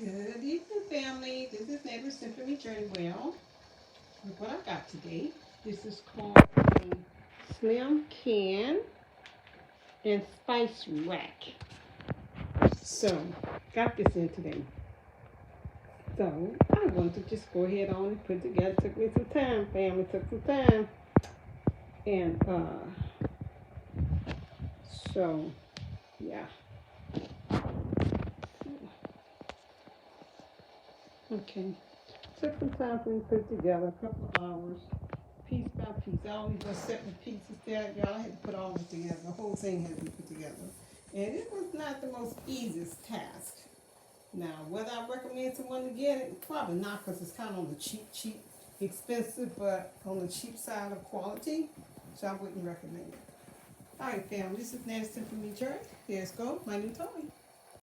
Good evening, family. This is Neighbor Symphony Journey Well. Look what I got today. This is called a Slim Can and Spice Rack. So, got this in today. So, I'm going to just go ahead on and put it together. Took me some time, family. Took some time. And, so, yeah. Okay. Took some time for me to put it together, a couple of hours, piece by piece. I always just set the pieces there. Y'all had to put all this together. The whole thing had to be put together. And it was not the most easiest task. Now, whether I recommend someone to get it, probably not, because it's kind of on the cheap, expensive, but on the cheap side of quality. So I wouldn't recommend it. All right, family, this is Nancy from New Jersey. Here's go, my new toy.